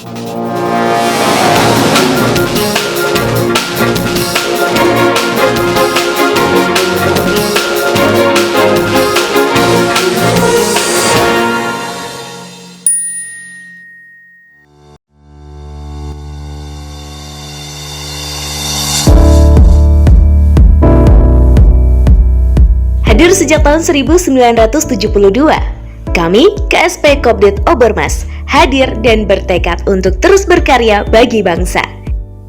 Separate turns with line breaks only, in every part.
Hadir sejak tahun 1972, kami KSP Kopdit Obermas hadir dan bertekad untuk terus berkarya bagi bangsa.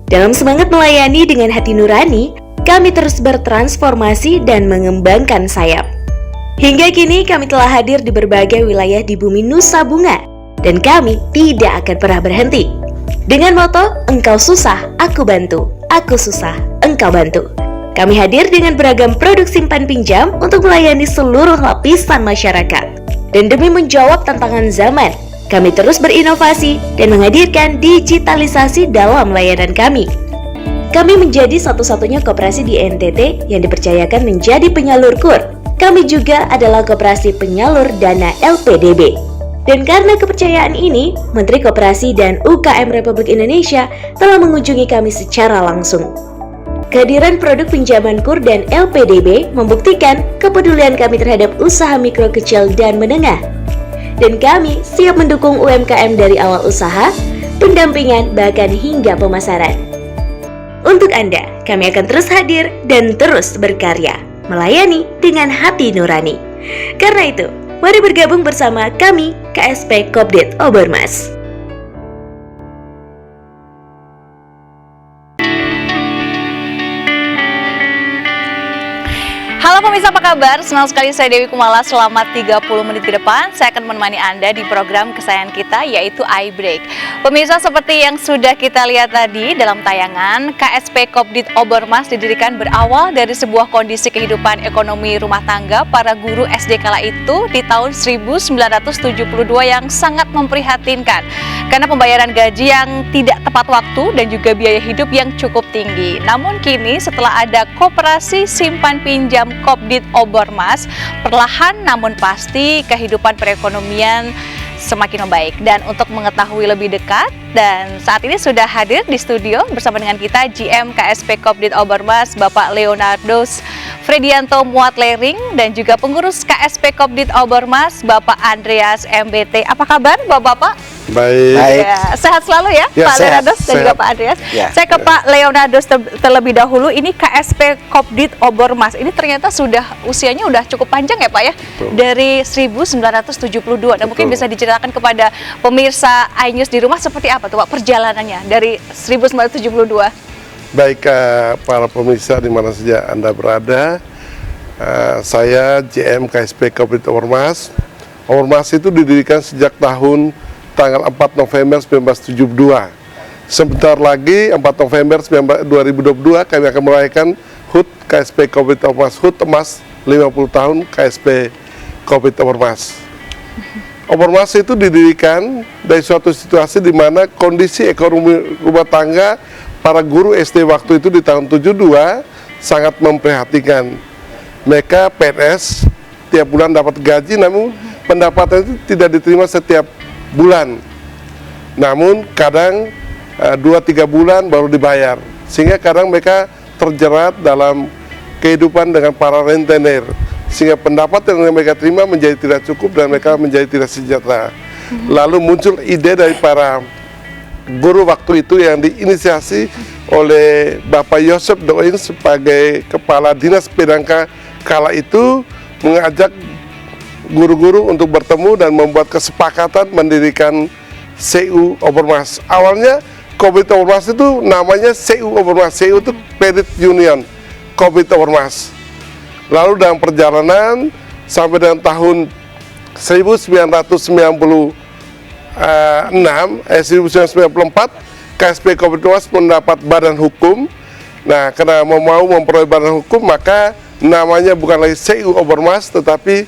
Dalam semangat melayani dengan hati nurani, kami terus bertransformasi dan mengembangkan sayap. Hingga kini kami telah hadir di berbagai wilayah di bumi Nusa Bunga, dan kami tidak akan pernah berhenti. Dengan moto, engkau susah, aku bantu, aku susah, engkau bantu. Kami hadir dengan beragam produk simpan pinjam untuk melayani seluruh lapisan masyarakat. Dan demi menjawab tantangan zaman, kami terus berinovasi dan menghadirkan digitalisasi dalam layanan kami. Kami menjadi satu-satunya koperasi di NTT yang dipercayakan menjadi penyalur KUR. Kami juga adalah koperasi penyalur dana LPDB. Dan karena kepercayaan ini, Menteri Koperasi dan UKM Republik Indonesia telah mengunjungi kami secara langsung. Kehadiran produk pinjaman KUR dan LPDB membuktikan kepedulian kami terhadap usaha mikro kecil dan menengah. Dan kami siap mendukung UMKM dari awal usaha, pendampingan, bahkan hingga pemasaran. Untuk Anda, kami akan terus hadir dan terus berkarya, melayani dengan hati nurani. Karena itu, mari bergabung bersama kami KSP Kopdit Obermas.
Halo pemirsa, apa kabar? Senang sekali saya Dewi Kumala. Selama 30 menit ke depan saya akan menemani Anda di program kesayangan kita, yaitu iBreak. Pemirsa, seperti yang sudah kita lihat tadi dalam tayangan, KSP Kopdit Obermas didirikan berawal dari sebuah kondisi kehidupan ekonomi rumah tangga para guru SD kala itu di tahun 1972 yang sangat memprihatinkan karena pembayaran gaji yang tidak tepat waktu dan juga biaya hidup yang cukup tinggi. Namun kini setelah ada koperasi simpan pinjam Kopdit Obermas, perlahan namun pasti kehidupan perekonomian semakin membaik. Dan untuk mengetahui lebih dekat, dan saat ini sudah hadir di studio bersama dengan kita GM KSP Kopdit Obermas, Bapak Leonardus Fredianto Muatlering, dan juga pengurus KSP Kopdit Obermas, Bapak Andreas MBT. Apa kabar Bapak-bapak?
Baik.
Ya, sehat selalu ya, Pak Leonardus dan juga Pak Andreas.
Ya.
Saya ke Pak Leonardus terlebih dahulu. Ini KSP Kopdit Obermas ini ternyata sudah usianya udah cukup panjang ya Pak ya.
Betul.
Dari 1972. Dan mungkin bisa diceritakan kepada pemirsa iNews di rumah seperti apa tuh Pak perjalanannya dari 1972.
Baik, para pemirsa di mana saja Anda berada, saya GM KSP Kopdit Obermas. Obermas itu didirikan sejak tanggal 4 November 1972. Sebentar lagi 4 November 2022 kami akan merayakan HUT KSP Kopdit Obermas, HUT emas 50 tahun KSP Kopdit Obermas. Obermas itu didirikan dari suatu situasi di mana kondisi ekonomi rumah tangga para guru SD waktu itu di tahun 72 sangat memprihatinkan. Mereka PNS tiap bulan dapat gaji, namun pendapatan itu tidak diterima setiap bulan. Namun kadang 2-3 bulan baru dibayar, sehingga kadang mereka terjerat dalam kehidupan dengan para rentenir, sehingga pendapatan yang mereka terima menjadi tidak cukup dan mereka menjadi tidak sejahtera. Lalu muncul ide dari para guru waktu itu yang diinisiasi oleh Bapak Yosef Doin sebagai Kepala Dinas PDK kala itu, mengajak guru-guru untuk bertemu dan membuat kesepakatan mendirikan CU Obermas. Awalnya Kopdit Obermas itu namanya CU Obermas. CU itu Credit Union Kopdit Obermas. Lalu dalam perjalanan sampai dengan tahun 1994 KSP Kopdit Obermas mendapat badan hukum. Nah, karena mau memperoleh badan hukum, maka namanya bukan lagi CU Obermas, tetapi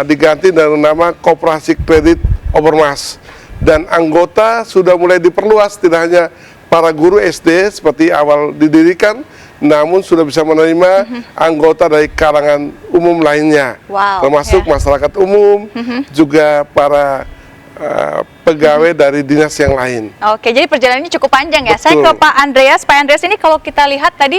diganti dengan nama Koperasi Kredit Obermas. Dan anggota sudah mulai diperluas, tidak hanya para guru SD seperti awal didirikan, namun sudah bisa menerima anggota dari kalangan umum lainnya, termasuk masyarakat umum, juga para pegawai dari dinas yang lain.
Oke, jadi perjalanannya cukup panjang ya.
Betul.
Saya ke Pak Andreas. Pak Andreas, ini kalau kita lihat tadi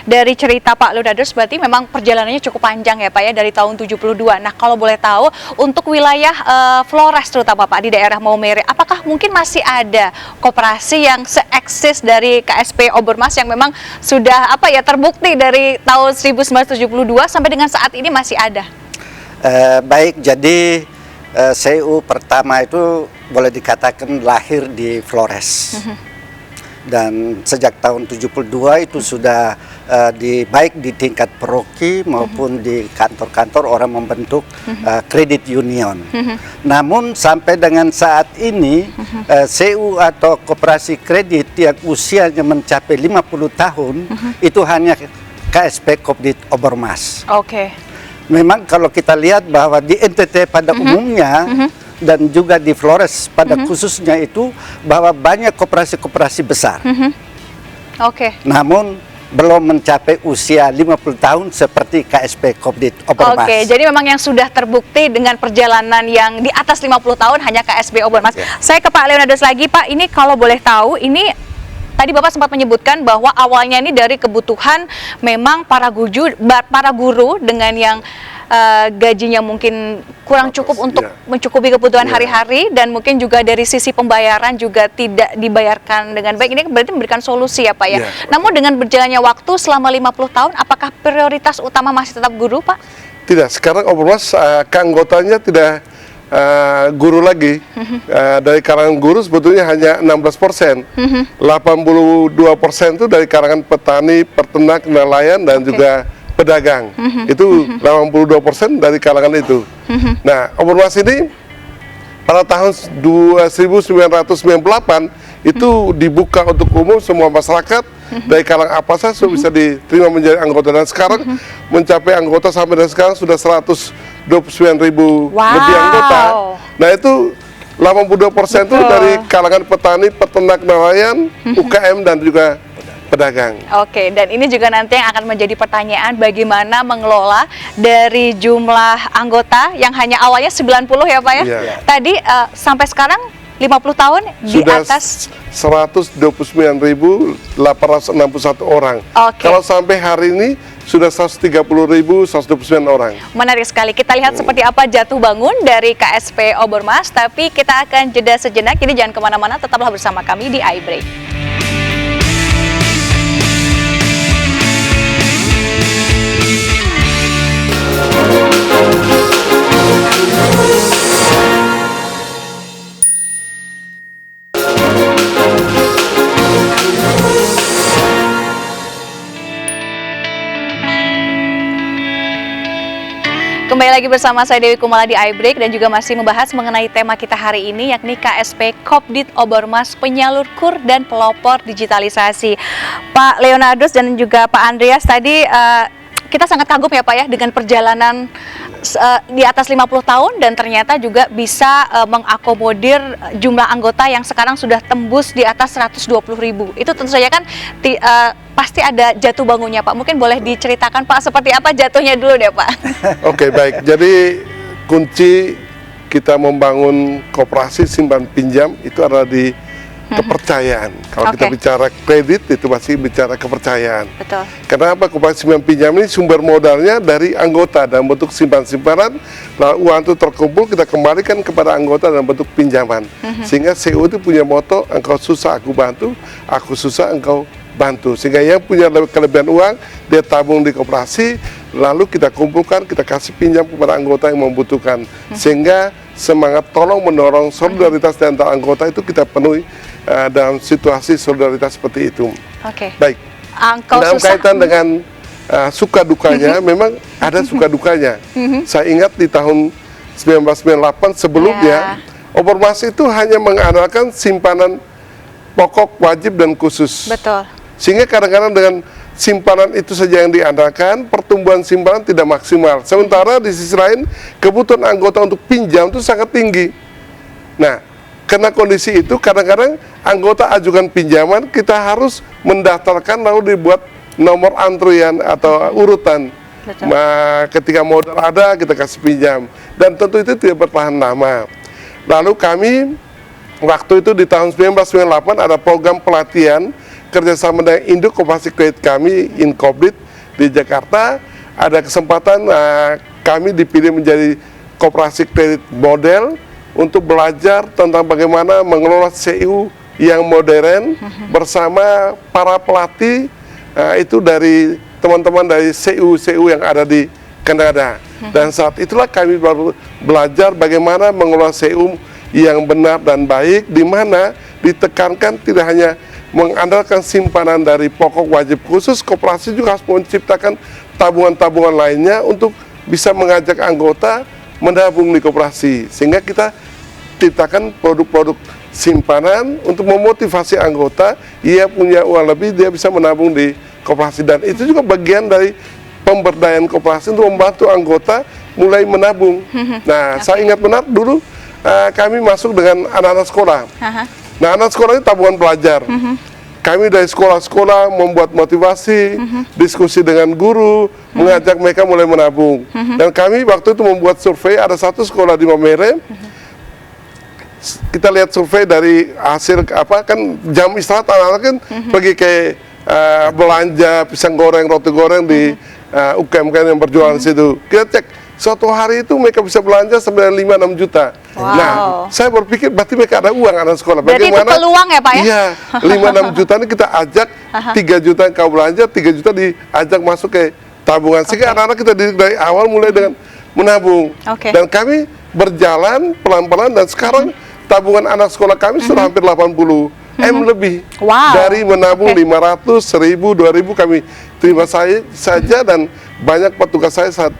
dari cerita Pak Leonatus, berarti memang perjalanannya cukup panjang ya Pak ya, dari tahun 72. Nah, kalau boleh tahu untuk wilayah Flores terutama Pak di daerah Maumere, apakah mungkin masih ada koperasi yang seeksis dari KSP Obermas yang memang sudah terbukti dari tahun 1972 sampai dengan saat ini masih ada?
Baik, jadi CU pertama itu boleh dikatakan lahir di Flores. Dan sejak tahun 72 itu sudah baik di tingkat paroki maupun di kantor-kantor orang membentuk kredit union. Namun sampai dengan saat ini CU atau koperasi kredit yang usianya mencapai 50 tahun itu hanya KSP Kopdit Obermas.
Oke.
Memang kalau kita lihat bahwa di NTT pada umumnya dan juga di Flores pada khususnya itu bahwa banyak koperasi-koperasi besar.
Oke.
Namun belum mencapai usia 50 tahun seperti KSP Kopdit Obermas.
Oke, jadi memang yang sudah terbukti dengan perjalanan yang di atas 50 tahun hanya KSP Obermas. Saya ke Pak Leonatus lagi, Pak. Ini kalau boleh tahu, ini tadi Bapak sempat menyebutkan bahwa awalnya ini dari kebutuhan memang para guru dengan yang gajinya mungkin kurang cukup untuk mencukupi kebutuhan hari-hari, dan mungkin juga dari sisi pembayaran juga tidak dibayarkan dengan baik. Ini berarti memberikan solusi ya Pak ya. Namun dengan berjalannya waktu selama 50 tahun, apakah prioritas utama masih tetap guru Pak? Tidak,
sekarang Obermas keanggotanya tidak guru lagi. Dari kalangan guru sebetulnya hanya 16%. 82% itu dari kalangan petani, peternak, nelayan, dan juga pedagang. Itu 82% dari kalangan itu. Nah, Obermas ini pada tahun 1998 itu dibuka untuk umum, semua masyarakat dari kalangan apa saja bisa diterima menjadi anggota, dan sekarang mencapai anggota sampai dan sekarang sudah 129.000 lebih anggota. Nah, itu 82% itu dari kalangan petani, peternak, nelayan, UKM, dan juga pedagang.
Oke, dan ini juga nanti yang akan menjadi pertanyaan, bagaimana mengelola dari jumlah anggota yang hanya awalnya 90 ya Pak ya. Tadi sampai sekarang 50 tahun di
sudah
atas
129.861 orang. Kalau sampai hari ini sudah 130.129 orang.
Menarik sekali. Kita lihat seperti apa jatuh bangun dari KSP Obermas, tapi kita akan jeda sejenak. Jadi jangan kemana-mana, tetaplah bersama kami di iBreak. Kembali lagi bersama saya Dewi Kumala di iBreak, dan juga masih membahas mengenai tema kita hari ini, yakni KSP Kopdit Obermas, penyalur KUR dan pelopor digitalisasi. Pak Leonatus dan juga Pak Andreas, tadi kita sangat kagum ya Pak ya dengan perjalanan di atas 50 tahun, dan ternyata juga bisa mengakomodir jumlah anggota yang sekarang sudah tembus di atas 120.000. Itu tentu saja kan pasti ada jatuh bangunnya Pak. Mungkin boleh diceritakan Pak seperti apa jatuhnya dulu deh Pak.
Oke, baik. Jadi kunci kita membangun koperasi simpan pinjam itu adalah di kepercayaan. Kalau kita bicara kredit itu pasti bicara kepercayaan.
Betul.
Kenapa koperasi simpan pinjam ini sumber modalnya dari anggota dalam bentuk simpan-simpanan, lalu uang itu terkumpul kita kembalikan kepada anggota dalam bentuk pinjaman. Sehingga CU itu punya moto, engkau susah aku bantu, aku susah engkau bantu. Sehingga yang punya kelebihan uang dia tabung di koperasi, lalu kita kumpulkan, kita kasih pinjam kepada anggota yang membutuhkan. Sehingga semangat tolong menolong solidaritas di antara anggota itu kita penuhi dalam situasi solidaritas seperti itu. Baik. Dalam kaitan dengan suka dukanya, memang ada suka dukanya. Saya ingat di tahun 1998 sebelumnya, Obermas itu hanya mengandalkan simpanan pokok, wajib, dan khusus.
Betul.
Sehingga kadang-kadang dengan simpanan itu saja yang diandalkan, pertumbuhan simpanan tidak maksimal. Sementara di sisi lain, kebutuhan anggota untuk pinjam itu sangat tinggi. Nah, karena kondisi itu kadang-kadang anggota ajukan pinjaman, kita harus mendaftarkan lalu dibuat nomor antrian atau urutan. Ketika modal ada, kita kasih pinjam. Dan tentu itu tidak bertahan lama. Lalu kami waktu itu di tahun 1998 ada program pelatihan kerjasama dengan Induk Koperasi Kredit kami, Inkobrit di Jakarta. Ada kesempatan kami dipilih menjadi koperasi kredit model untuk belajar tentang bagaimana mengelola CU yang modern bersama para pelatih itu dari teman-teman dari CU yang ada di Kanada. Dan saat itulah kami baru belajar bagaimana mengelola CU yang benar dan baik, di mana ditekankan tidak hanya mengandalkan simpanan dari pokok wajib khusus, koperasi juga harus menciptakan tabungan-tabungan lainnya untuk bisa mengajak anggota menabung di koperasi, sehingga kita ciptakan produk-produk simpanan untuk memotivasi anggota, ia punya uang lebih, dia bisa menabung di koperasi. Dan itu juga bagian dari pemberdayaan koperasi untuk membantu anggota mulai menabung. Nah, saya ingat benar dulu kami masuk dengan anak-anak sekolah. Nah, anak sekolah ini tabungan pelajar. Kami dari sekolah-sekolah membuat motivasi, diskusi dengan guru, mengajak mereka mulai menabung. Dan kami waktu itu membuat survei, ada satu sekolah di Mamere. Kita lihat survei dari hasil apa, kan jam istirahat anak-anak kan pergi ke belanja pisang goreng, roti goreng di UKM-UKM yang berjualan di situ. Kita cek, suatu hari itu mereka bisa belanja sampai 5-6 juta.
Wow.
Nah, saya berpikir berarti mereka ada uang anak sekolah.
Berarti itu peluang ya Pak ya?
Iya, 5-6 juta ini kita ajak, 3 juta yang kau belanja, 3 juta diajak masuk ke tabungan. Sehingga anak-anak kita dari awal mulai dengan menabung. Dan kami berjalan pelan-pelan dan sekarang tabungan anak sekolah kami sudah hampir 80 M lebih. Dari menabung 500, 1000, 2000 kami terima saja, dan banyak petugas saya saat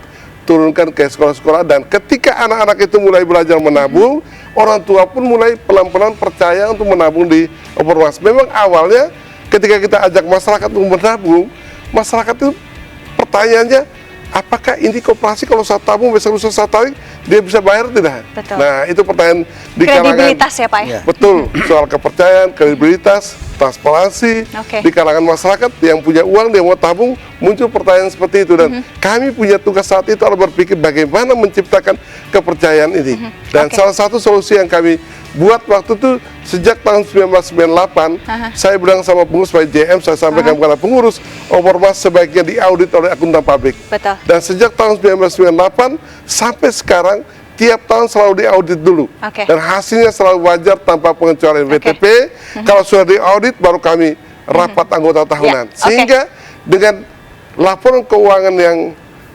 turunkan ke sekolah-sekolah. Dan ketika anak-anak itu mulai belajar menabung, orang tua pun mulai pelan-pelan percaya untuk menabung di Opermas. Memang awalnya ketika kita ajak masyarakat untuk menabung, masyarakat itu pertanyaannya, apakah ini koperasi kalau saya tabung besok lusa saya tarik dia bisa bayar tidak?
Betul.
Nah, itu pertanyaan di
kredibilitas ya Pak ya?
Betul, soal kepercayaan, kredibilitas, transparansi di kalangan masyarakat yang punya uang dia mau tabung, muncul pertanyaan seperti itu. Dan kami punya tugas saat itu adalah berpikir bagaimana menciptakan kepercayaan ini. Dan salah satu solusi yang kami buat waktu itu sejak tahun 1998, saya bilang sama pengurus Pak JM, saya sampaikan kepada pengurus, Opermas sebaiknya diaudit oleh akuntan pabrik. Dan sejak tahun 1998 sampai sekarang, tiap tahun selalu diaudit dulu. Dan hasilnya selalu wajar tanpa pengecualian WTP. Kalau sudah diaudit baru kami rapat anggota tahunan. Sehingga dengan laporan keuangan yang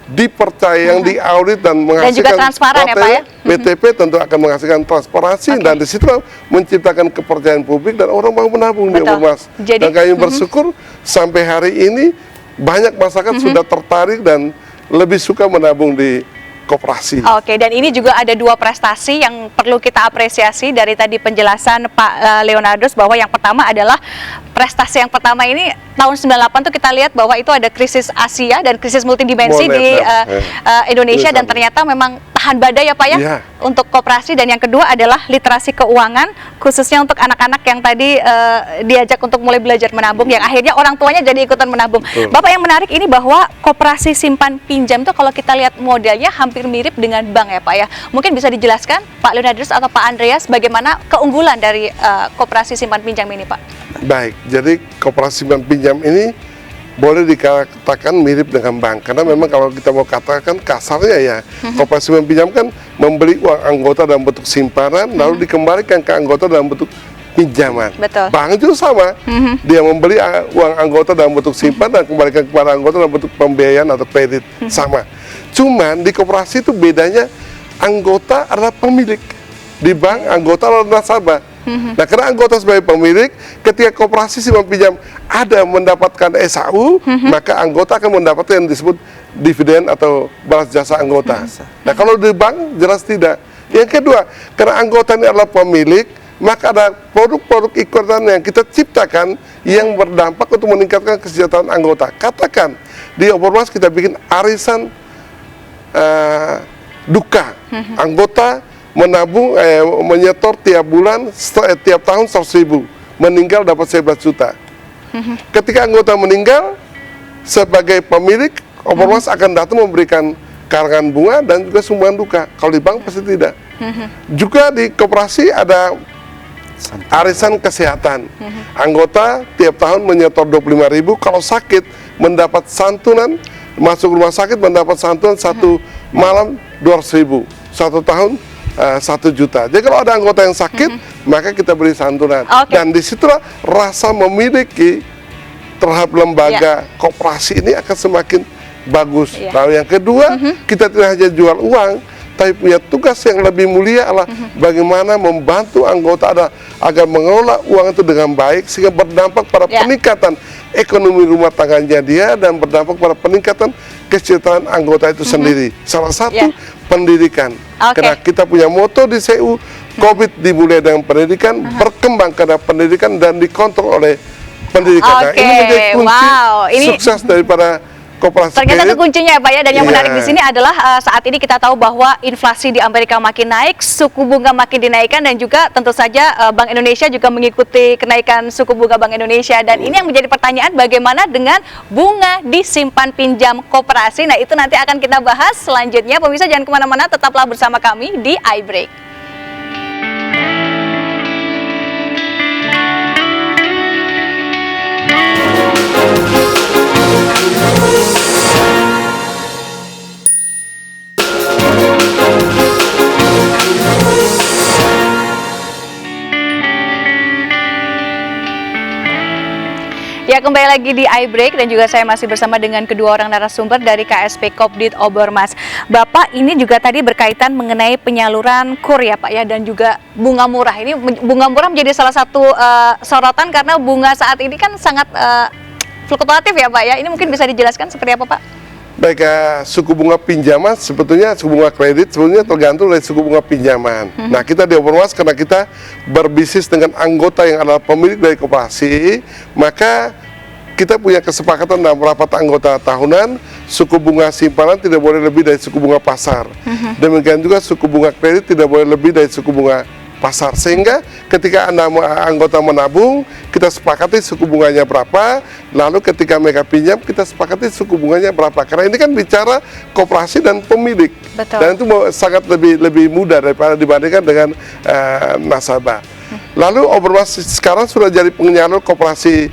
dipercaya, yang diaudit dan menghasilkan
juga transparan ya Pak ya?
WTP tentu akan menghasilkan transparansi, dan di situ menciptakan kepercayaan publik dan orang mau menabung di Opermas. Dan kami bersyukur sampai hari ini banyak masyarakat sudah tertarik dan lebih suka menabung di koperasi.
Dan ini juga ada dua prestasi yang perlu kita apresiasi dari tadi penjelasan Pak Leonardus, bahwa yang pertama adalah prestasi yang pertama ini tahun 98 tuh kita lihat bahwa itu ada krisis Asia dan krisis multidimensi di Indonesia, dan ternyata memang tahan badai ya Pak ya untuk koperasi. Dan yang kedua adalah literasi keuangan, khususnya untuk anak-anak yang tadi diajak untuk mulai belajar menabung, yang akhirnya orang tuanya jadi ikutan menabung. Bapak, yang menarik ini bahwa koperasi simpan pinjam itu kalau kita lihat modelnya hampir mirip dengan bank ya Pak ya. Mungkin bisa dijelaskan Pak Leonardus atau Pak Andreas bagaimana keunggulan dari koperasi simpan pinjam ini Pak?
Baik, jadi koperasi simpan pinjam ini boleh dikatakan mirip dengan bank, karena memang kalau kita mau katakan kasarnya ya, koperasi simpan pinjam kan membeli uang anggota dalam bentuk simpanan, lalu dikembalikan ke anggota dalam bentuk pinjaman. Bank itu sama, dia membeli uang anggota dalam bentuk simpanan dan kembalikan kepada anggota dalam bentuk pembiayaan atau kredit, sama. Cuman di koperasi itu bedanya, anggota adalah pemilik, di bank anggota adalah nasabah. Nah, karena anggota sebagai pemilik, ketika koperasi simpan pinjam ada mendapatkan SAU, maka anggota akan mendapatkan yang disebut dividen atau balas jasa anggota. Nah, kalau di bank jelas tidak. Yang kedua, karena anggota ini adalah pemilik, maka ada produk-produk ikutan yang kita ciptakan yang berdampak untuk meningkatkan kesejahteraan anggota. Katakan di Opermas kita bikin arisan duka, anggota menabung, menyetor tiap bulan, tiap tahun 100.000, meninggal dapat 11 juta. Ketika anggota meninggal, sebagai pemilik, Opermas akan datang memberikan karangan bunga dan juga sumbangan duka. Kalau di bank pasti tidak. Juga di koperasi ada arisan kesehatan. Anggota tiap tahun menyetor 25.000, kalau sakit mendapat santunan, masuk rumah sakit mendapat santunan satu malam 200.000, satu tahun 1 juta. Jadi kalau ada anggota yang sakit, maka kita beri santunan. Dan disitulah rasa memiliki terhadap lembaga koperasi ini akan semakin bagus. Lalu yang kedua, kita tidak hanya jual uang, tapi punya tugas yang lebih mulia adalah bagaimana membantu anggota agar mengelola uang itu dengan baik sehingga berdampak pada peningkatan ekonomi rumah tangganya dia dan berdampak pada peningkatan kesejahteraan anggota itu sendiri. Salah satu pendidikan. Karena kita punya moto di CU, COVID dimulai dengan pendidikan, berkembang karena pendidikan dan dikontrol oleh pendidikan. Nah, ini menjadi kunci sukses daripada koperasi
ternyata
kredit.
itu kuncinya ya Pak ya, dan yang menarik di sini adalah saat ini kita tahu bahwa inflasi di Amerika makin naik, suku bunga makin dinaikkan, dan juga tentu saja Bank Indonesia juga mengikuti kenaikan suku bunga Bank Indonesia. Dan ini yang menjadi pertanyaan, bagaimana dengan bunga disimpan pinjam koperasi? Nah, itu nanti akan kita bahas selanjutnya. Pemirsa jangan kemana-mana, tetaplah bersama kami di iBreak. Ya, kembali lagi di iBreak dan juga saya masih bersama dengan kedua orang narasumber dari KSP Kopdit Obermas. Bapak, ini juga tadi berkaitan mengenai penyaluran KUR ya Pak ya, dan juga bunga murah. Ini bunga murah menjadi salah satu sorotan karena bunga saat ini kan sangat fluktuatif ya Pak ya. Ini mungkin bisa dijelaskan seperti apa Pak?
Baik, suku bunga pinjaman sebetulnya suku bunga kredit sebetulnya tergantung dari suku bunga pinjaman. Nah, kita di Obermas karena kita berbisnis dengan anggota yang adalah pemilik dari koperasi, maka kita punya kesepakatan dalam rapat anggota tahunan, suku bunga simpanan tidak boleh lebih dari suku bunga pasar. Demikian juga suku bunga kredit tidak boleh lebih dari suku bunga pasar, sehingga ketika anggota menabung, kita sepakati suku bunganya berapa, lalu ketika mereka pinjam, kita sepakati suku bunganya berapa. Karena ini kan bicara koperasi dan pemilik.
Betul.
Dan itu sangat lebih mudah daripada dibandingkan dengan nasabah. Lalu Obermas sekarang sudah jadi penyalur koperasi,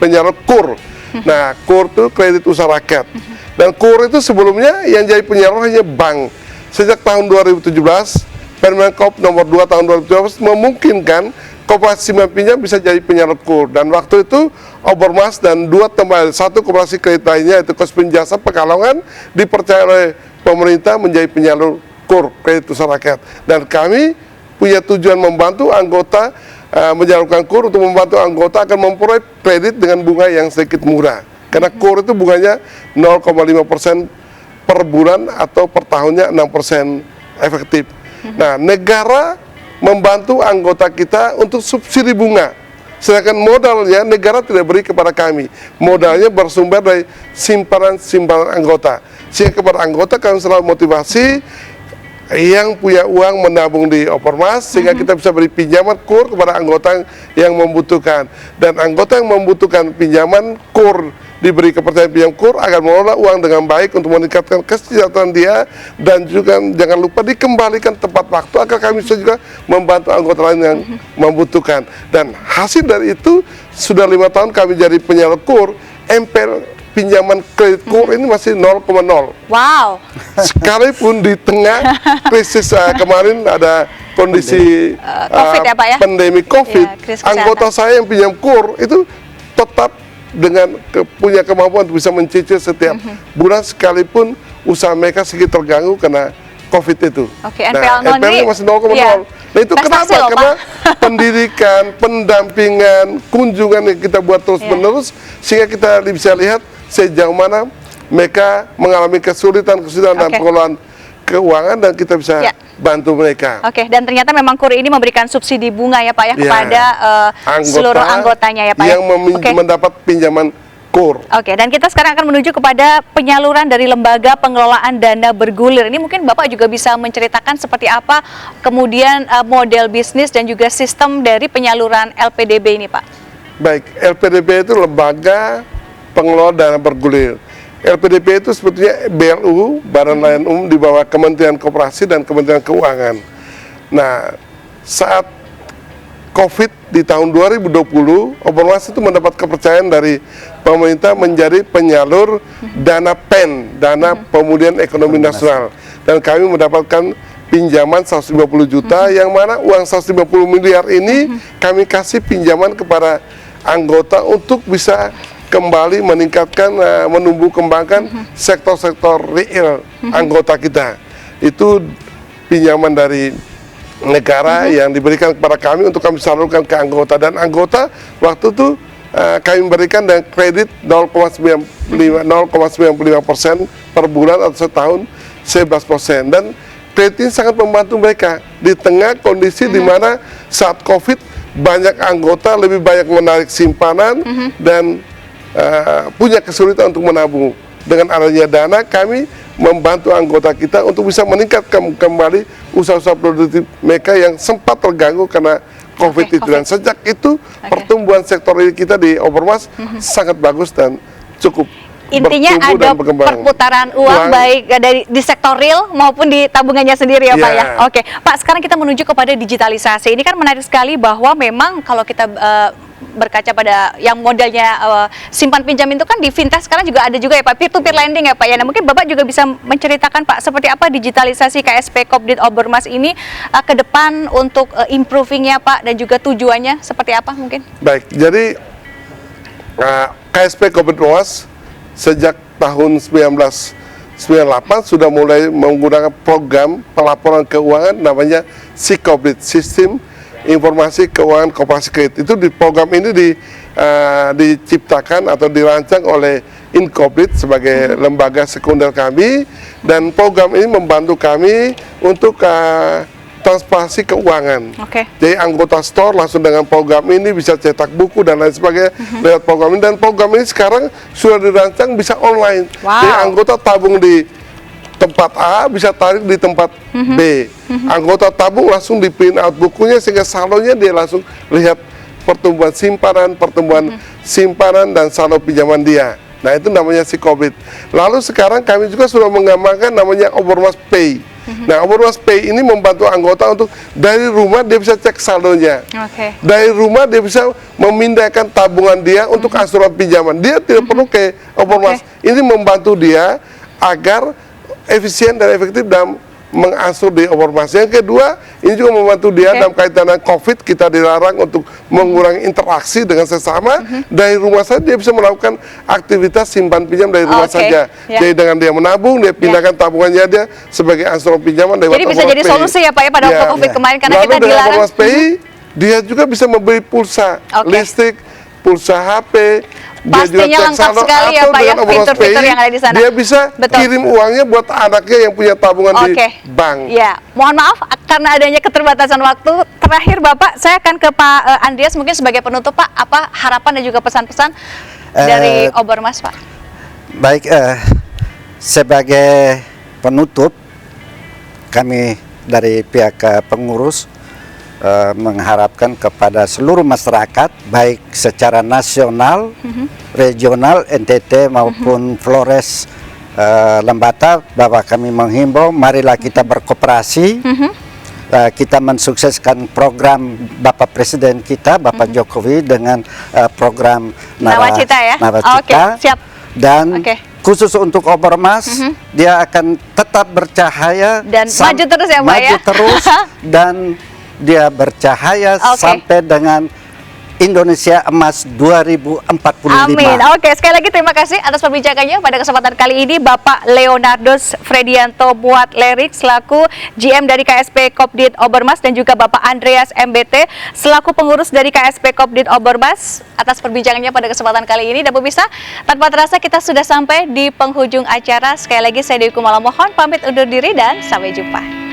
penyalur KUR. Nah, KUR itu kredit usaha rakyat. Dan KUR itu sebelumnya yang jadi penyalur hanya bank. Sejak tahun 2017, Permenkop nomor 2 tahun 2017 memungkinkan koperasi simpan pinjam bisa jadi penyalur KUR. Dan waktu itu Obermas dan satu koperasi kredit lainnya, itu Kospin Jasa Pekalongan, dipercaya oleh pemerintah menjadi penyalur KUR, kredit usaha rakyat. Dan kami punya tujuan membantu anggota menyalurkan KUR untuk membantu anggota akan memperoleh kredit dengan bunga yang sedikit murah. Karena KUR itu bunganya 0,5% per bulan atau per tahunnya 6% efektif. Nah, negara membantu anggota kita untuk subsidi bunga, sedangkan modalnya negara tidak beri kepada kami. Modalnya bersumber dari simpanan anggota. Sehingga kepada anggota kami selalu motivasi yang punya uang menabung di Obermas, sehingga kita bisa beri pinjaman KUR kepada anggota yang membutuhkan. Dan anggota yang membutuhkan pinjaman KUR diberi kepercayaan pinjam KUR agar mengelola uang dengan baik untuk meningkatkan kesejahteraan dia, dan juga jangan lupa dikembalikan tepat waktu agar kami bisa juga membantu anggota lain yang membutuhkan. Dan hasil dari itu sudah 5 tahun kami jadi penyalur KUR, MPL pinjaman kredit KUR ini masih 0,0.
Wow.
Sekalipun di tengah krisis kemarin ada kondisi
COVID ya Pak ya?
pandemi COVID, anggota saya yang pinjam KUR itu tetap dengan punya kemampuan untuk bisa mencicil setiap bulan, sekalipun usaha mereka sedikit terganggu karena COVID itu.
NPL
NPL masih 0,0. Nah, itu kenapa? Karena pendidikan, pendampingan, kunjungan yang kita buat terus-menerus, sehingga kita bisa lihat sejauh mana mereka mengalami kesulitan dalam pengelolaan keuangan, dan kita bisa bantu mereka.
Dan ternyata memang KUR ini memberikan subsidi bunga ya Pak ya, kepada seluruh anggotanya ya Pak
yang mendapat pinjaman KUR.
Dan kita sekarang akan menuju kepada penyaluran dari lembaga pengelolaan dana bergulir. Ini mungkin Bapak juga bisa menceritakan seperti apa kemudian model bisnis dan juga sistem dari penyaluran LPDB ini Pak.
Baik, LPDB itu lembaga pengelola dana bergulir. LPDB itu sebetulnya BLU, Badan Layanan Umum, di bawah Kementerian Koperasi dan Kementerian Keuangan. Nah, saat COVID di tahun 2020, Obermas itu mendapat kepercayaan dari pemerintah menjadi penyalur dana PEN, dana pemulihan ekonomi nasional. Dan kami mendapatkan pinjaman 150 juta, yang mana uang 150 miliar ini kami kasih pinjaman kepada anggota untuk bisa kembali meningkatkan, menumbuh kembangkan sektor-sektor real anggota kita. Itu pinjaman dari negara yang diberikan kepada kami untuk kami salurkan ke anggota, dan anggota waktu itu kami berikan dengan kredit 0,95% per bulan atau setahun 11%, dan kredit ini sangat membantu mereka di tengah kondisi di mana saat COVID banyak anggota lebih banyak menarik simpanan dan punya kesulitan untuk menabung. Dengan adanya dana, kami membantu anggota kita untuk bisa meningkatkan kembali usaha-usaha produktif mereka yang sempat terganggu karena COVID itu. Dan sejak itu pertumbuhan sektor real kita di Obermas sangat bagus dan cukup.
Intinya ada perputaran uang baik dari di sektor real maupun di tabungannya sendiri ya Pak ya. Oke, Pak, sekarang kita menuju kepada digitalisasi. Ini kan menarik sekali bahwa memang kalau kita berkaca pada yang modelnya simpan pinjam itu kan di fintech sekarang juga ada juga ya Pak, peer to peer lending ya Pak ya. Nah, mungkin Bapak juga bisa menceritakan Pak seperti apa digitalisasi KSP Kopdit Obermas ini ke depan untuk improvingnya Pak, dan juga tujuannya seperti apa mungkin?
Baik, jadi KSP Kopdit Obermas sejak tahun 1998 sudah mulai menggunakan program pelaporan keuangan namanya SIKOBRID, Sistem Informasi Keuangan Koperasi Kredit. Itu di program ini diciptakan atau dirancang oleh Inkobrid sebagai lembaga sekunder kami, dan program ini membantu kami untuk transparansi keuangan. Jadi anggota store langsung dengan program ini bisa cetak buku dan lain sebagainya lewat program ini, dan program ini sekarang sudah dirancang bisa online. Jadi anggota tabung di tempat A bisa tarik di tempat B. Anggota tabung langsung di print out bukunya sehingga saldonya dia langsung lihat pertumbuhan simpanan dan saldo pinjaman dia. Nah, itu namanya SIKOBRID. Lalu sekarang kami juga sudah mengembangkan namanya Obermas Pay. Nah, Obermas Pay ini membantu anggota untuk dari rumah dia bisa cek saldonya. Dari rumah dia bisa memindahkan tabungan dia untuk asuransi pinjaman. Dia tidak perlu ke Obermas. Ini membantu dia agar efisien dan efektif dalam mengangsur di Obermas. Yang kedua, ini juga membantu dia dalam kaitan dengan COVID. Kita dilarang untuk mengurangi interaksi dengan sesama. Dari rumah saja dia bisa melakukan aktivitas simpan pinjam dari rumah saja. Jadi dengan dia menabung, dia pindahkan tabungannya dia sebagai angsuran pinjaman. Jadi
bisa jadi solusi ya Pak ya pada waktu COVID kemarin, karena kita dilarang.
Obermas Pay, dia juga bisa membeli pulsa listrik, pulsa HP.
Pastinya lengkap sekali ya Pak ya, fitur-fitur yang ada di sana.
Dia bisa kirim uangnya buat anaknya yang punya tabungan di bank.
Ya, mohon maaf karena adanya keterbatasan waktu. Terakhir Bapak, saya akan ke Pak Andreas mungkin sebagai penutup Pak, apa harapan dan juga pesan-pesan dari Obermas Pak?
Baik, sebagai penutup kami dari pihak pengurus mengharapkan kepada seluruh masyarakat baik secara nasional, regional, NTT maupun Flores, Lembata, bahwa kami menghimbau marilah kita berkooperasi, kita mensukseskan program Bapak Presiden kita, Bapak Jokowi, dengan program
Nawacita
siap. Dan khusus untuk Obermas, dia akan tetap bercahaya
dan maju terus ya Pak
maju terus dan dia bercahaya sampai dengan Indonesia Emas 2045.
Amin. Oke, sekali lagi terima kasih atas perbincangannya pada kesempatan kali ini Bapak Leonardus Fredianto Buat Lerik selaku GM dari KSP Kopdit Obermas, dan juga Bapak Andreas MBT selaku pengurus dari KSP Kopdit Obermas atas perbincangannya pada kesempatan kali ini. Dan pemirsa, tanpa terasa kita sudah sampai di penghujung acara. Sekali lagi saya Dewi Kumala mohon pamit undur diri dan sampai jumpa.